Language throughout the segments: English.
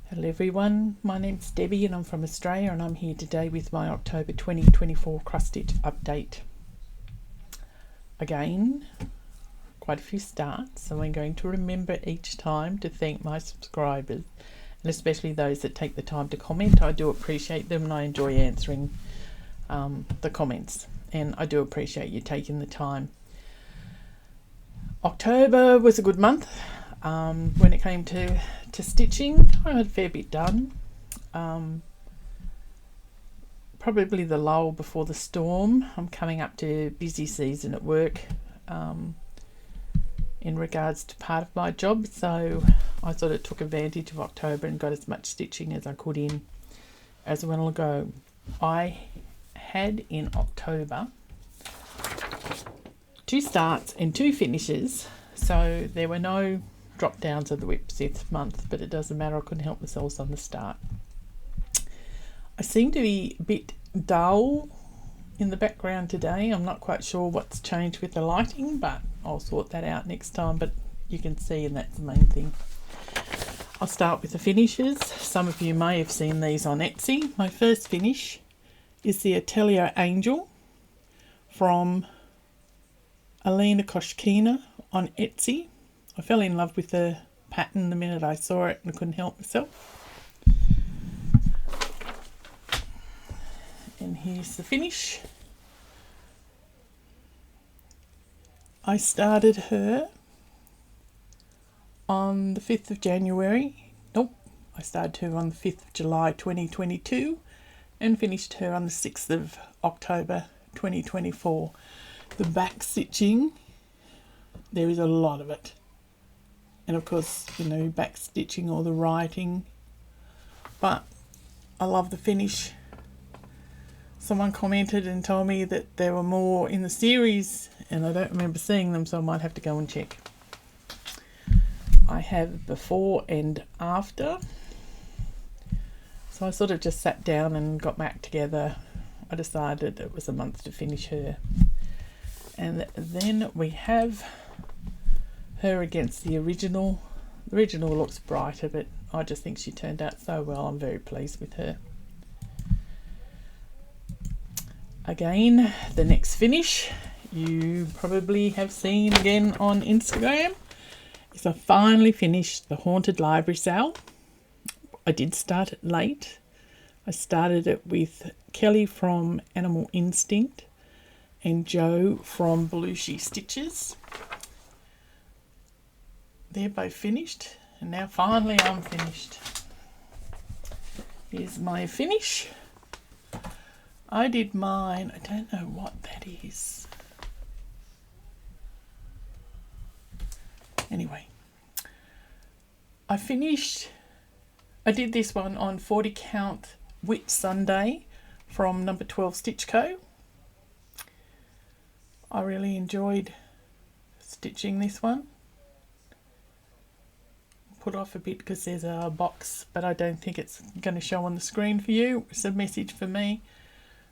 Hello everyone, my name's Debbie and I'm from Australia, and I'm here today with my October 2024 cross stitch update. Again, quite a few starts, so I'm going to remember each time to thank my subscribers, and especially those that take the time to comment. I do appreciate them and I enjoy answering the comments, and I do appreciate you taking the time. October was a good month. When it came to stitching, I had a fair bit done. Probably the lull before the storm. I'm coming up to busy season at work in regards to part of my job, so I sort of took advantage of October and got as much stitching as I could in as well ago. I had in October 2 starts and 2 finishes, so there were no drop downs of the whips this month, but it doesn't matter, I couldn't help myself on the start. I seem to be a bit dull in the background today. I'm not quite sure what's changed with the lighting, but I'll sort that out next time, but you can see, and that's the main thing. I'll start with the finishes. Some of you may have seen these on Etsy. My first finish is the Atelier Angel from Alena Koshkina on Etsy. I fell in love with the pattern the minute I saw it and I couldn't help myself. And here's the finish. I started her on the 5th of January. Nope, I started her on the 5th of July 2022 and finished her on the 6th of October 2024. The back stitching, there is a lot of it. And of course, you know, back stitching or the writing, but I love the finish. Someone commented and told me that there were more in the series, and I don't remember seeing them, so I might have to go and check. I have before and after, so I sort of just sat down and got back together. I decided it was a month to finish her, and then we have her against the original. The original looks brighter, but I just think she turned out so well. I'm very pleased with her. Again, the next finish you probably have seen again on Instagram is I finally finished the Haunted Library Sale. I did start it late. I started it with Kelly from Animal Instinct and Joe from Belushi Stitches. They're both finished, and now finally I'm finished. Here's my finish. I did mine, I don't know what that is. Anyway, I did this one on 40 count Whitsunday from number 12 Stitch Co. I really enjoyed stitching this one. Put off a bit because there's a box, but I don't think it's going to show on the screen for you. It's a message for me.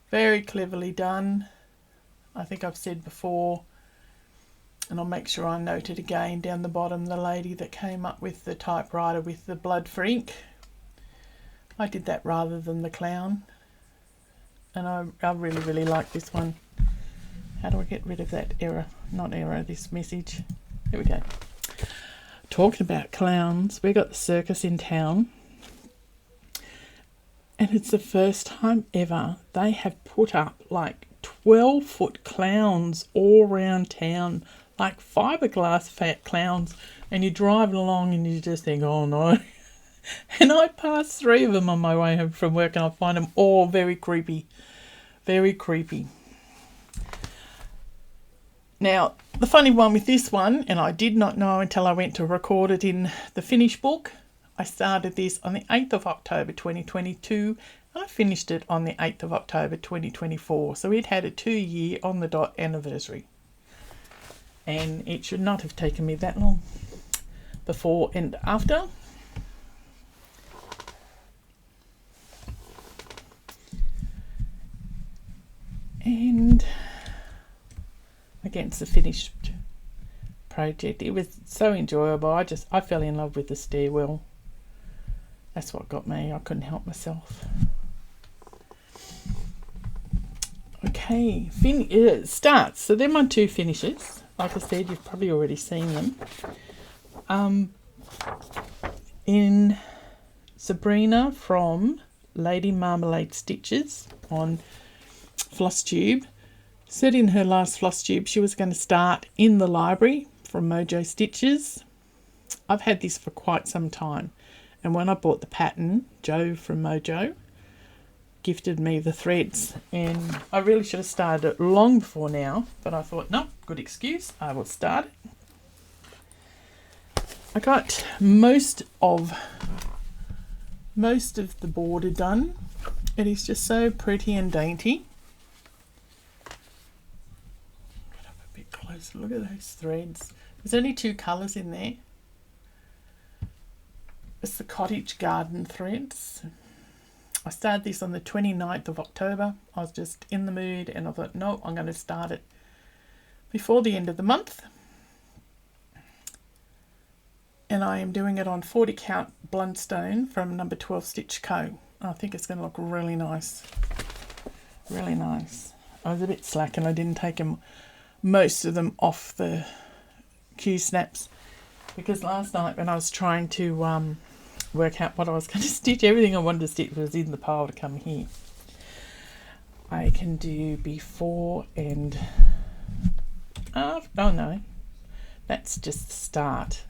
Very cleverly done. I think I've said before, and I'll make sure I note it again down the bottom, the lady that came up with the typewriter with the blood for ink. I did that rather than the clown, and I really like this one. How do I get rid of that error? Not error, this message. Here we go. Talking about clowns, we got the circus in town, and it's the first time ever they have put up like 12-foot clowns all around town, like fiberglass fat clowns, and you drive along and you just think, oh no. And I passed 3 of them on my way home from work, and I find them all very creepy. Very creepy. Now, the funny one with this one, and I did not know until I went to record it in the finish book, I started this on the 8th of October 2022 and I finished it on the 8th of October 2024. So it had a 2-year on the dot anniversary. And it should not have taken me that long before and after. And against the finished project, it was so enjoyable. I fell in love with the stairwell. That's what got me. I couldn't help myself. Okay, starts. So they're my two finishes. Like I said, you've probably already seen them. In Sabrina from Lady Marmalade Stitches on Flosstube said in her last Flosstube she was going to start in the library from Mojo Stitches. I've had this for quite some time, and when I bought the pattern, Joe from Mojo gifted me the threads, and I really should have started it long before now, but I thought, no, good excuse, I will start it. I got most of the border done. It is just so pretty and dainty. Get up a bit closer. Look at those threads. There's only two colours in there. It's the Cottage Garden threads. I started this on the 29th of October. I was just in the mood and I thought, no, I'm going to start it before the end of the month. And I am doing it on 40 count Blundstone from number 12 Stitch Co. I think it's going to look really nice. Really nice. I was a bit slack and I didn't take most of them off the Q snaps, because last night when I was trying to work out what I was going to stitch, everything I wanted to stitch was in the pile to come here. I can do before and after. Oh no, that's just the start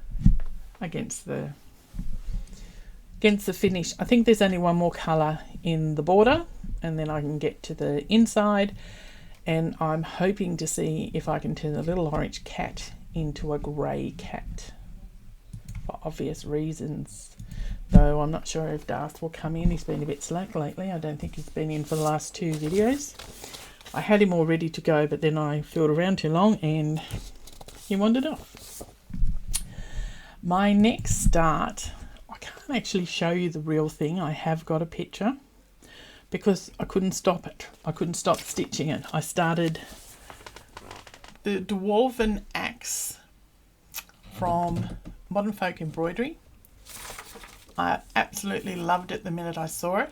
against the finish. I think there's only one more colour in the border and then I can get to the inside, and I'm hoping to see if I can turn the little orange cat into a grey cat for obvious reasons, though I'm not sure if Darth will come in. He's been a bit slack lately. I don't think he's been in for the last two videos. I had him all ready to go, but then I filled around too long and he wandered off. My next start, I can't actually show you the real thing. I have got a picture because I couldn't stop it. I couldn't stop stitching it. I started the Dwarven axe from Modern Folk Embroidery. I absolutely loved it the minute I saw it.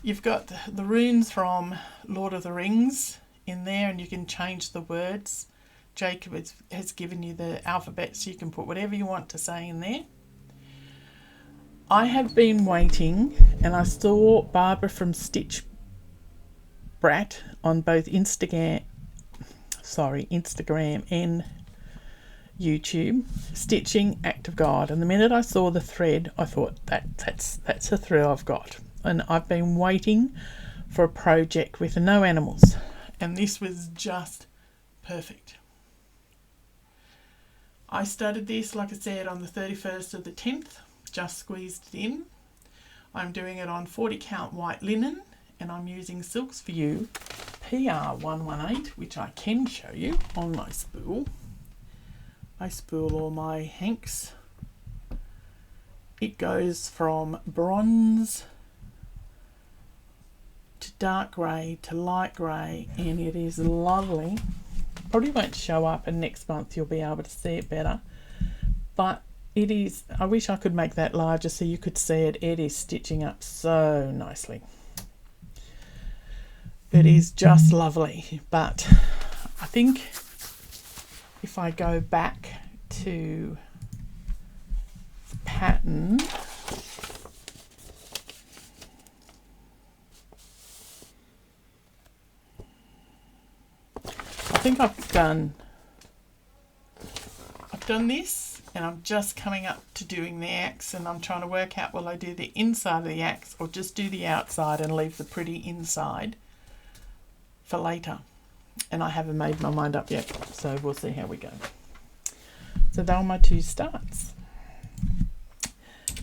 You've got the runes from Lord of the Rings in there, and you can change the words. Jacob has given you the alphabet, so you can put whatever you want to say in there. I have been waiting, and I saw Barbara from Stitch Brat on both Instagram and YouTube stitching Act of God, and the minute I saw the thread I thought that's a thrill I've got, and I've been waiting for a project with no animals, and this was just perfect. I started this, like I said, on the 31st of the 10th, just squeezed it in. I'm doing it on 40 count white linen, and I'm using Silks For You PR118, which I can show you on my spool. I spool all my hanks. It goes from bronze to dark grey to light grey, and it is lovely. Probably won't show up, and next month you'll be able to see it better, but it is, I wish I could make that larger so you could see it. It is stitching up so nicely. It is just lovely, but I think if I go back to the pattern, I think I've done this, and I'm just coming up to doing the axe, and I'm trying to work out, will I do the inside of the axe or just do the outside and leave the pretty inside for later. And I haven't made my mind up yet, so we'll see how we go. So they are my two starts.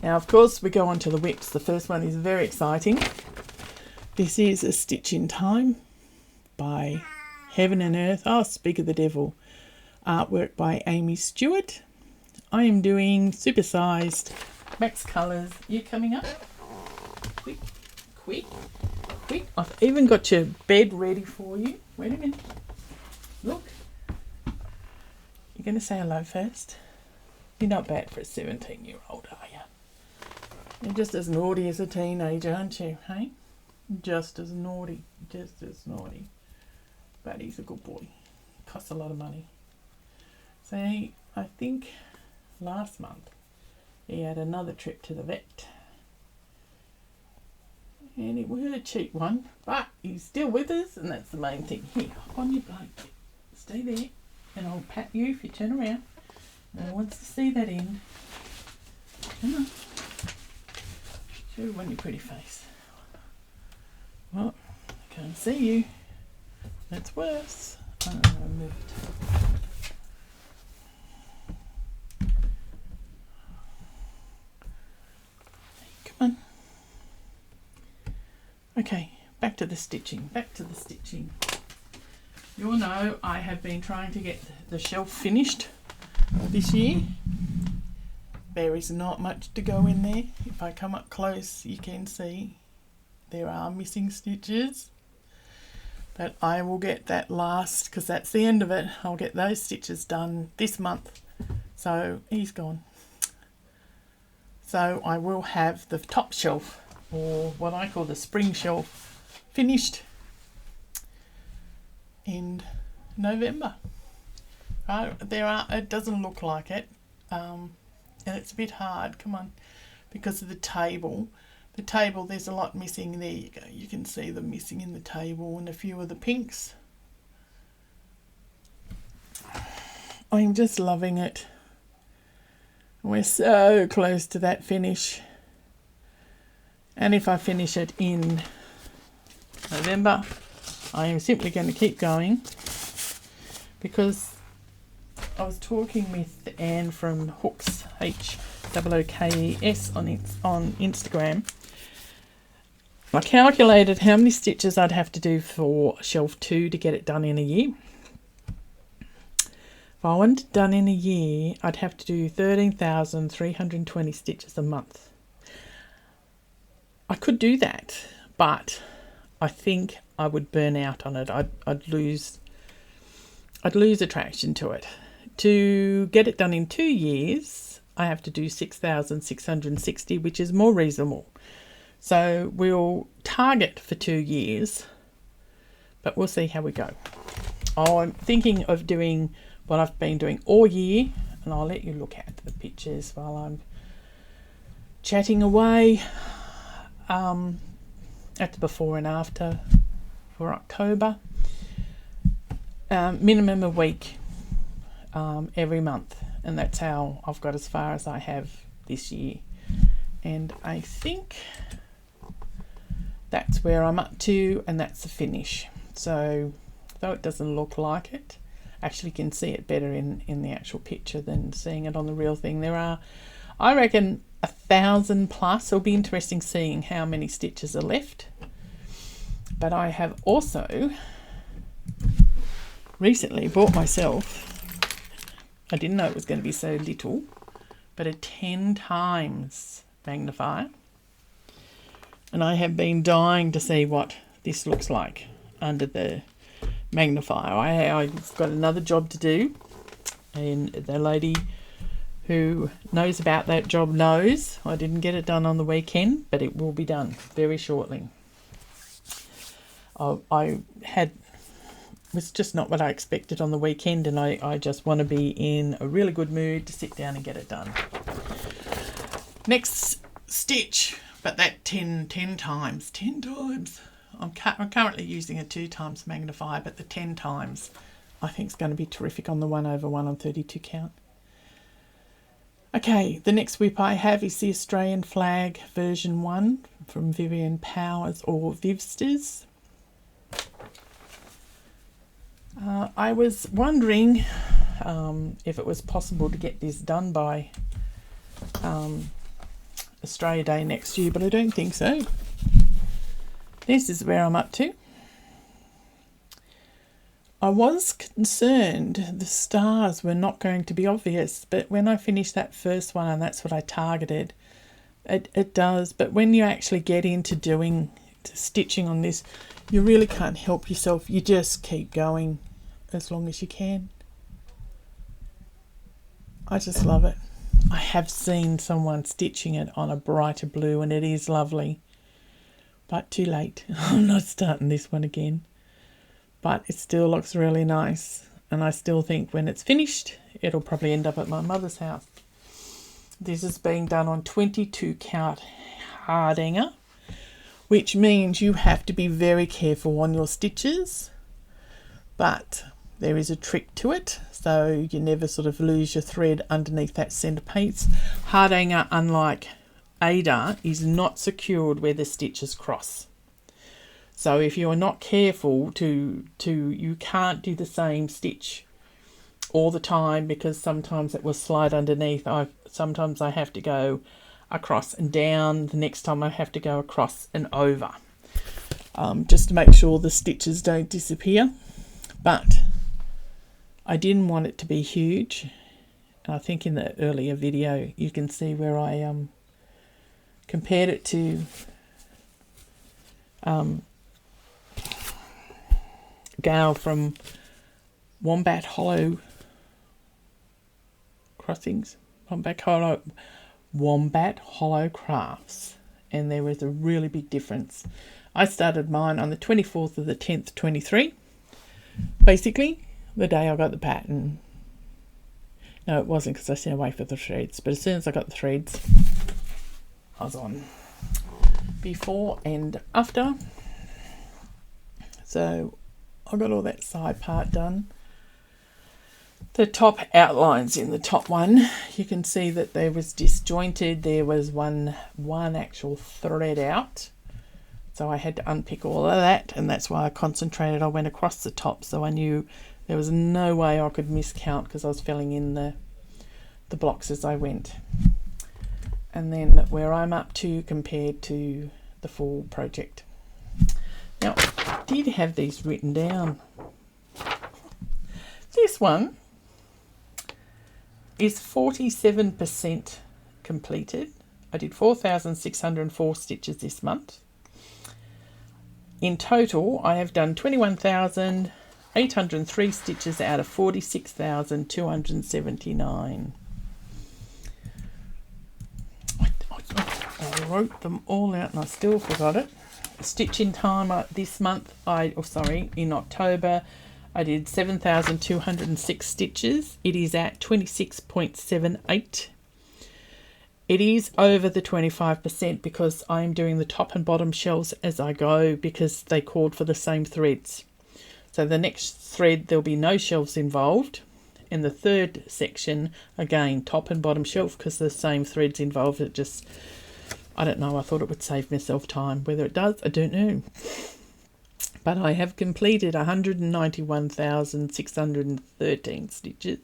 Now of course we go on to the whips. The first one is very exciting. This is A Stitch in Time by Heaven and Earth. Oh, speak of the devil. Artwork by Aimee Stewart. I am doing supersized max colours. You coming up? Quick, quick, quick. I've even got your bed ready for you. Wait a minute. Look. You're going to say hello first? You're not bad for a 17-year-old, are you? You're just as naughty as a teenager, aren't you, hey? Just as naughty, just as naughty. But he's a good boy. Costs a lot of money. So I think last month he had another trip to the vet. And it was a cheap one, but he's still with us, and that's the main thing. Here, on your blanket. Stay there, and I'll pat you if you turn around. No one wants to see that end. Come on. Show everyone your pretty face. Well, I can't see you. That's worse. Oh, I moved. Come on. Okay, back to the stitching. You'll know I have been trying to get the shelf finished this year. There is not much to go in there. If I come up close, you can see there are missing stitches. But I will get that last, because that's the end of it. I'll get those stitches done this month. So he's gone. So I will have the top shelf, or what I call the spring shelf, finished in November. It doesn't look like it, and it's a bit hard, come on, because of the table. The table, there's a lot missing. There you go, you can see them missing in the table, and a few of the pinks. I'm just loving it. We're so close to that finish. And if I finish it in November, I am simply going to keep going, because I was talking with Anne from Hooks, HOOKES on Instagram. I calculated how many stitches I'd have to do for shelf 2 to get it done in a year. If I wanted it done in a year, I'd have to do 13,320 stitches a month. I could do that, but I think I would burn out on it. I'd lose attraction to it. To get it done in 2 years, I have to do 6,660, which is more reasonable. So we'll target for 2 years, but we'll see how we go. I'm thinking of doing what I've been doing all year, and I'll let you look at the pictures while I'm chatting away. At the before and after for October. Minimum a week every month, and that's how I've got as far as I have this year. And I think that's where I'm up to, and that's the finish. So though it doesn't look like it, actually can see it better in the actual picture than seeing it on the real thing. There are, I reckon, 1,000 plus. It'll be interesting seeing how many stitches are left. But I have also recently bought myself, I didn't know it was going to be so little, but a 10 times magnifier. And I have been dying to see what this looks like under the magnifier. I've got another job to do, and the lady who knows about that job knows I didn't get it done on the weekend, but it will be done very shortly. Was just not what I expected on the weekend, and I just want to be in a really good mood to sit down and get it done. Next stitch, but that 10 times. I'm currently using a 2 times magnifier, but the 10 times I think is going to be terrific on the 1/1 on 32 count. Okay, the next whip I have is the Australian flag version 1 from Vivian Powers or Vivsters. I was wondering if it was possible to get this done by Australia Day next year, but I don't think so. This is where I'm up to. I was concerned the stars were not going to be obvious, but when I finished that first one, and that's what I targeted, it does. But when you actually get into doing stitching on this, you really can't help yourself. You just keep going as long as you can. I just love it. I have seen someone stitching it on a brighter blue and it is lovely. But too late. I'm not starting this one again. But it still looks really nice. And I still think when it's finished, it'll probably end up at my mother's house. This is being done on 22 count Hardanger, which means you have to be very careful on your stitches. But there is a trick to it, so you never sort of lose your thread underneath that centre piece. Hardanger, unlike HAED, is not secured where the stitches cross. So if you are not careful you can't do the same stitch all the time, because sometimes it will slide underneath. Sometimes I have to go across and down. The next time I have to go across and over, just to make sure the stitches don't disappear. But I didn't want it to be huge. And I think in the earlier video you can see where I compared it to Gail from Wombat Hollow Crossings, Wombat Hollow Crafts, and there was a really big difference. I started mine on the 24th of the 10th, 23, basically the day I got the pattern. No, it wasn't, because I sent away for the threads, but as soon as I got the threads, I was on. Before and after. So I got all that side part done. The top outlines in the top one, you can see that there was disjointed. There was one actual thread out. So I had to unpick all of that, and that's why I concentrated. I went across the top, so I knew there was no way I could miscount, because I was filling in the blocks as I went. And then where I'm up to compared to the full project. Now, I did have these written down. This one is 47% completed. I did 4,604 stitches this month. In total, I have done 21,803 stitches out of 46,279. I wrote them all out and I still forgot it. Stitching time this month, in October, I did 7,206 stitches. It is at 26.78. It is over the 25% because I'm doing the top and bottom shelves as I go, because they called for the same threads. So the next thread, there'll be no shelves involved. And the third section, again, top and bottom shelf, because the same threads involved. It just, I don't know, I thought it would save myself time. Whether it does, I don't know. But I have completed 191,613 stitches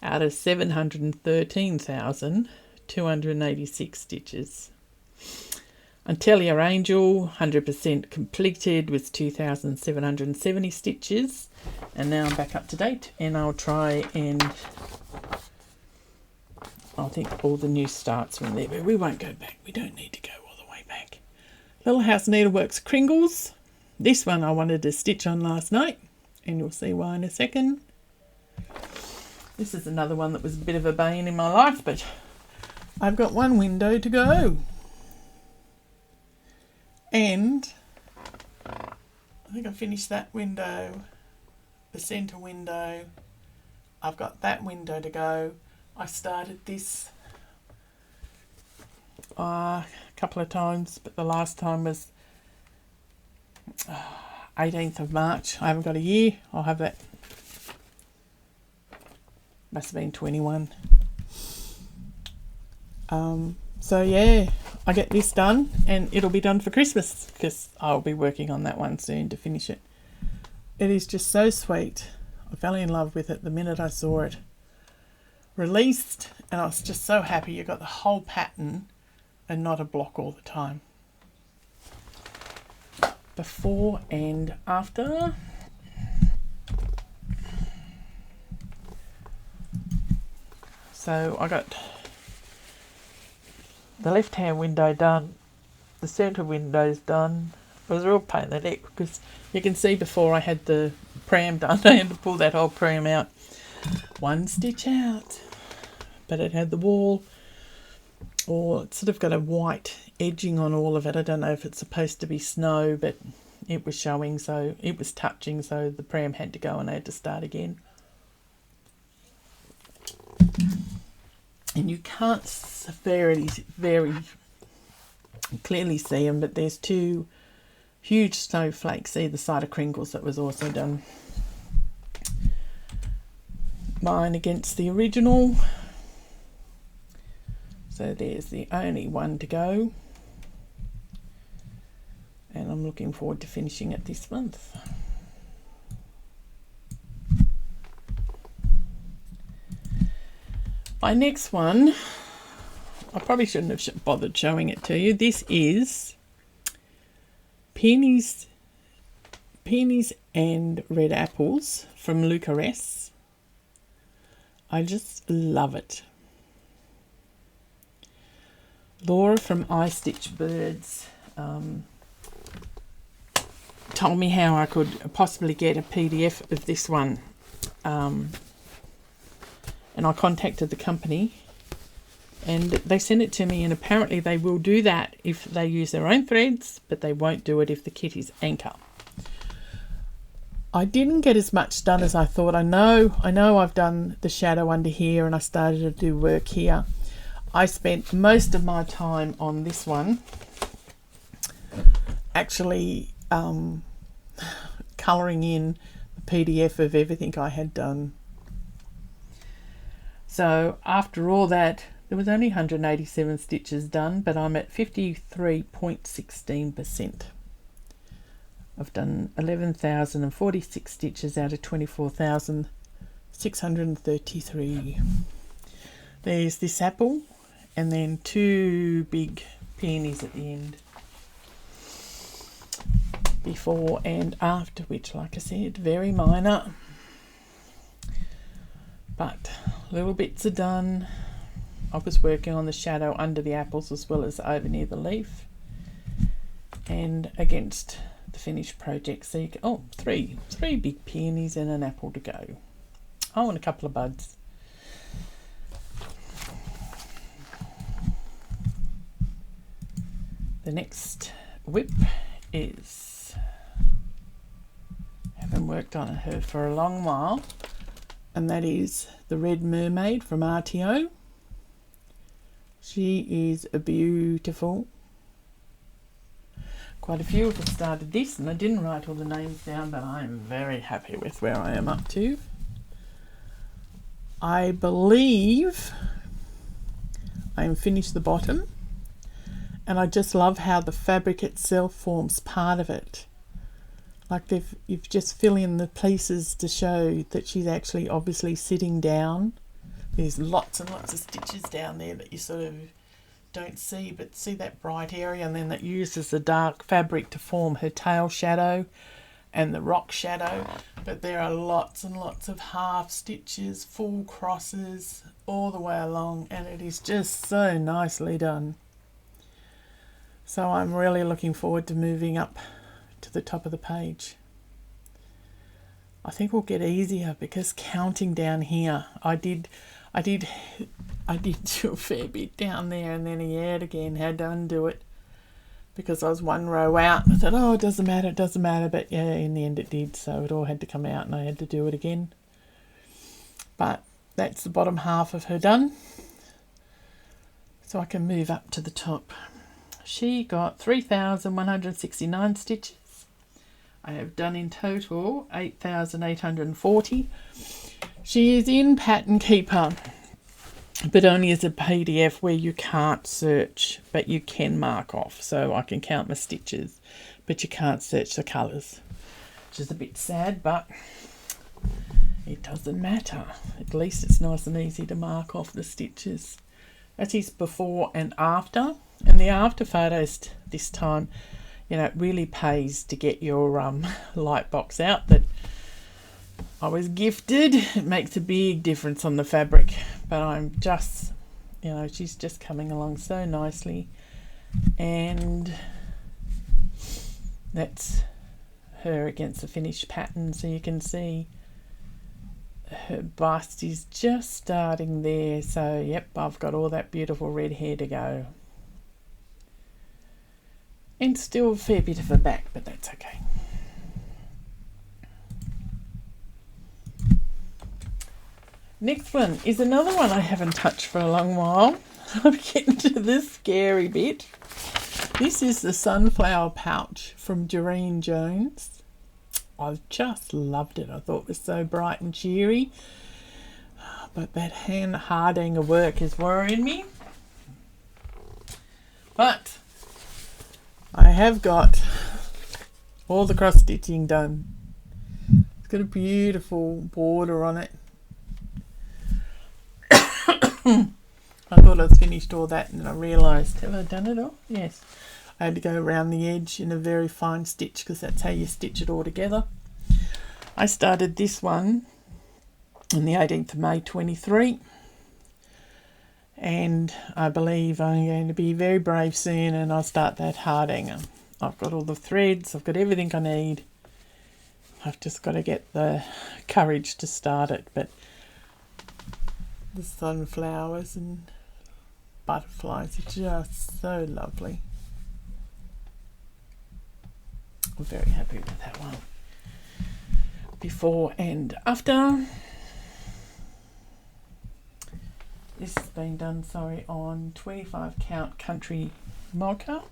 out of 713,286 stitches. Atelier Angel, 100% completed with 2,770 stitches. And now I'm back up to date, and I'll try and I think all the new starts from there, but we won't go back. We don't need to go all the way back. Little House Needleworks Kringles. This one I wanted to stitch on last night, and you'll see why in a second. This is another one that was a bit of a bane in my life, but I've got one window to go. And I think I finished that window, the centre window. I've got that window to go. I started this a couple of times, but the last time was 18th of March. I haven't got a year. I'll have that. Must have been 21. So yeah, I get this done and it'll be done for Christmas, because I'll be working on that one soon to finish it. It is just so sweet. I fell in love with it the minute I saw it released, and I was just so happy you got the whole pattern and not a block all the time. Before and after. So I got the left hand window done, the centre window's done. It was a real pain in the neck, because you can see before I had the pram done, I had to pull that whole pram out. One stitch out. but it had the wall, or it's sort of got a white edging on all of it. I don't know if it's supposed to be snow, but it was showing, so it was touching, so the pram had to go and I had to start again. And you can't very clearly see them, but there's two huge snowflakes either side of Kringles that was also done. Mine against the original. So there's the only one to go. And I'm looking forward to finishing it this month. My next one, I probably shouldn't have bothered showing it to you. This is Peonies and Red Apples from Luca. I just love it. Laura from I Stitch Birds told me how I could possibly get a PDF of this one, and I contacted the company and they sent it to me, and apparently they will do that if they use their own threads, but they won't do it if the kit is anchor. I didn't get as much done as I thought. I know I've done the shadow under here and I started to do work here. I spent most of my time on this one actually colouring in the PDF of everything I had done. So after all that, there was only 187 stitches done, but I'm at 53.16%. I've done 11,046 stitches out of 24,633. There's this apple and then two big peonies at the end. Before and after, which, like I said, very minor. But little bits are done. I was working on the shadow under the apples as well as over near the leaf. And against the finished project, so you can, three big peonies and an apple to go. Oh, and a couple of buds. The next whip is, haven't worked on her for a long while, and that is the Red Mermaid from RTO. She is a beautiful. Quite a few of us started this, and I didn't write all the names down, but I'm very happy with where I am up to. I believe I'm finished the bottom, and I just love how the fabric itself forms part of it. Like you've just fill in the pieces to show that she's actually obviously sitting down. There's lots and lots of stitches down there that you sort of don't see, but see that bright area, and then that uses the dark fabric to form her tail shadow and the rock shadow. But there are lots and lots of half stitches, full crosses all the way along, and it is just so nicely done. So I'm really looking forward to moving up to the top of the page. I think we'll get easier because counting down here, I did do a fair bit down there, and then again had to undo it because I was one row out. I thought, oh, it doesn't matter, but yeah, in the end it did, so it all had to come out and I had to do it again. But that's the bottom half of her done, so I can move up to the top. She got 3,169 stitches. I have done in total 8,840. She is in Pattern Keeper, but only as a PDF where you can't search, but you can mark off. So I can count my stitches, but you can't search the colours, which is a bit sad, but it doesn't matter. At least it's nice and easy to mark off the stitches. That is before and after. And the after photos this time, it really pays to get your light box out that I was gifted. It makes a big difference on the fabric, but I'm just, she's just coming along so nicely. And that's her against the finished pattern, so you can see her bust is just starting there. So yep, I've got all that beautiful red hair to go. And still a fair bit of a back, but that's okay. Next one is another one I haven't touched for a long while. I'm getting to this scary bit. This is the Sunflower Pouch from Durene Jones. I've just loved it. I thought it was so bright and cheery. But that Hardanger work is worrying me. But I have got all the cross stitching done. It's got a beautiful border on it. I thought I'd finished all that and I realised, have I done it all? Yes. I had to go around the edge in a very fine stitch because that's how you stitch it all together. I started this one on the 18th of May 23 and I believe I'm going to be very brave soon and I'll start that Hardanger. I've got all the threads, I've got everything I need. I've just got to get the courage to start it, but the sunflowers and butterflies are just so lovely. I'm very happy with that one. Before and after. This has been done, on 25 count country Mocha.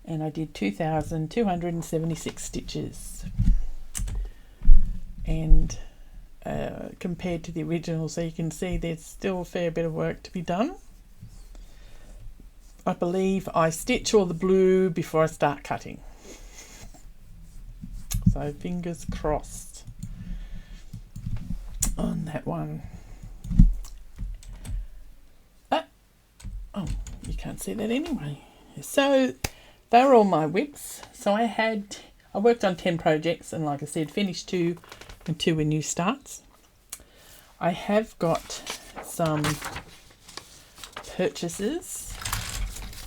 And I did 2,276 stitches. And compared to the original, so you can see there's still a fair bit of work to be done. I believe I stitch all the blue before I start cutting. So fingers crossed on that one. Oh, you can't see that anyway. So they were all my whips. So I worked on 10 projects and like I said, finished 2 and 2 were new starts. I have got some purchases.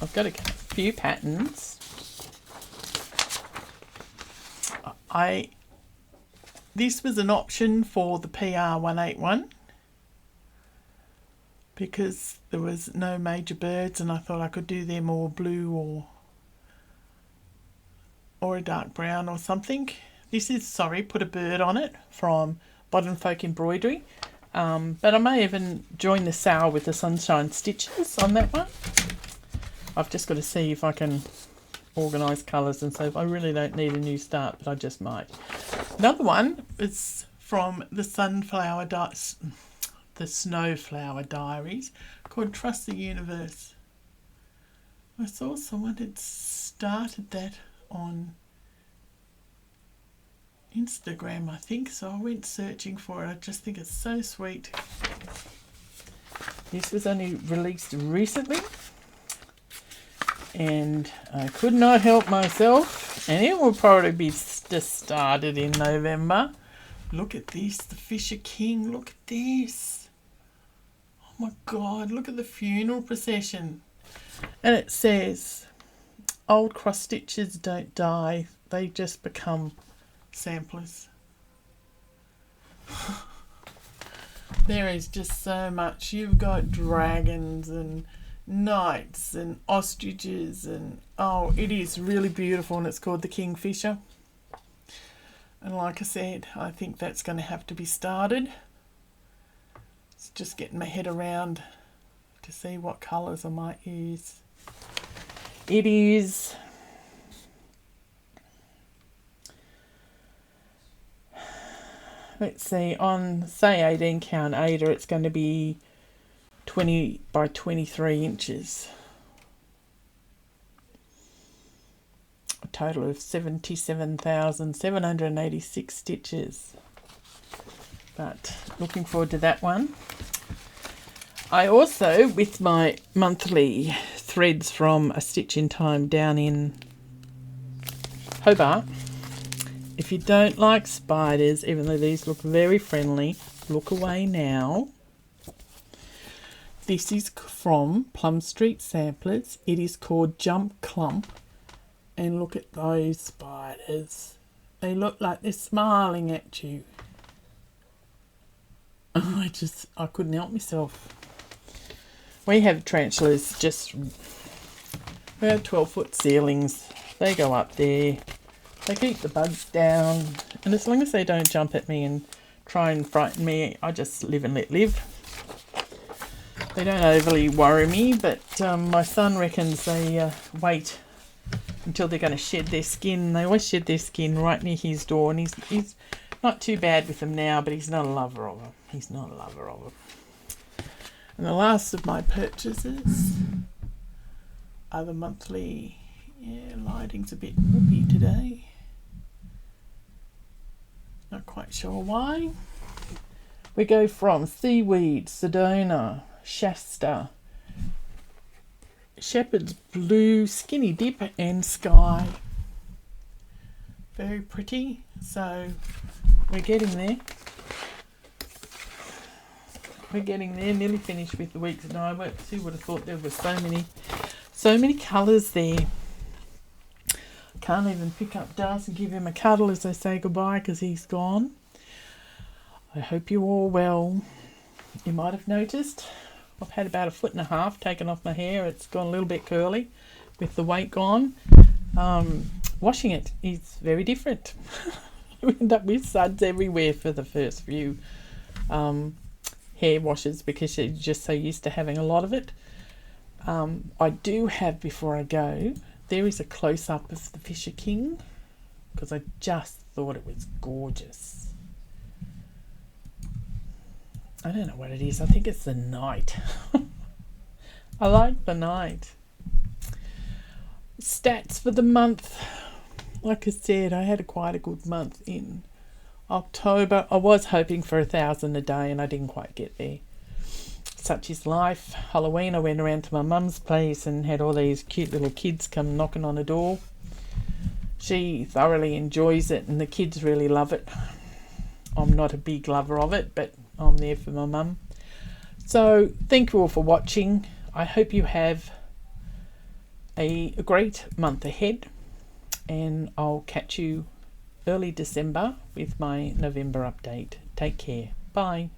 I've got a few patterns. This was an option for the PR181 because there was no major birds and I thought I could do them all blue or a dark brown or something. This is, put a bird on it from Modern Folk Embroidery. But I may even join the sale with the Sunshine Stitches on that one. I've just got to see if I can organise colours and so I really don't need a new start, but I just might. Another one is from the Snowflower Diaries called Trust the Universe. I saw someone had started that on Instagram, I think, so I went searching for it. I just think it's so sweet. This was only released recently and I could not help myself, and it will probably be just started in November. Look at this, the Fisher King, look at this. Oh my God, look at the funeral procession. And it says, old cross stitches don't die, they just become samplers. There is just so much. You've got dragons and knights and ostriches and it is really beautiful and it's called the Kingfisher. And like I said, I think that's going to have to be started. It's just getting my head around to see what colours I might use. It is let's see, on say 18 count Ada, it's going to be 20 by 23 inches. A total of 77,786 stitches. But looking forward to that one. I also, with my monthly threads from A Stitch in Time down in Hobart, if you don't like spiders, even though these look very friendly, look away now. This is from Plum Street Samplers. It is called Jump Clump. And look at those spiders. They look like they're smiling at you. I couldn't help myself. We have tarantulas we have 12-foot ceilings. They go up there. They keep the bugs down. And as long as they don't jump at me and try and frighten me, I just live and let live. They don't overly worry me, but my son reckons they wait until they're going to shed their skin. They always shed their skin right near his door, and he's not too bad with them now, but he's not a lover of them. He's not a lover of them. And the last of my purchases are the monthly. Yeah, lighting's a bit whoopy today. Not quite sure why. We go from seaweed, Sedona, Shasta, Shepherd's Blue, Skinny Dip and Sky. Very pretty. So we're getting there. We're getting there. Nearly finished with the week's dye work. Who would have thought there were so many colours there. Can't even pick up Dust and give him a cuddle as I say goodbye because he's gone. I hope you're all well. You might have noticed I've had about 1.5 foot taken off my hair. It's gone a little bit curly with the weight gone. Washing it is very different. You end up with suds everywhere for the first few hair washes because you're just so used to having a lot of it. I do have, before I go, there is a close-up of the Fisher King because I just thought it was gorgeous. I don't know what it is. I think it's the night. I like the night. Stats for the month. Like I said, I had quite a good month in October. I was hoping for 1,000 a day and I didn't quite get there. Such is life. Halloween, I went around to my mum's place and had all these cute little kids come knocking on the door. She thoroughly enjoys it and the kids really love it. I'm not a big lover of it, but I'm there for my mum. So thank you all for watching. I hope you have a great month ahead, and I'll catch you early December with my November update. Take care. Bye.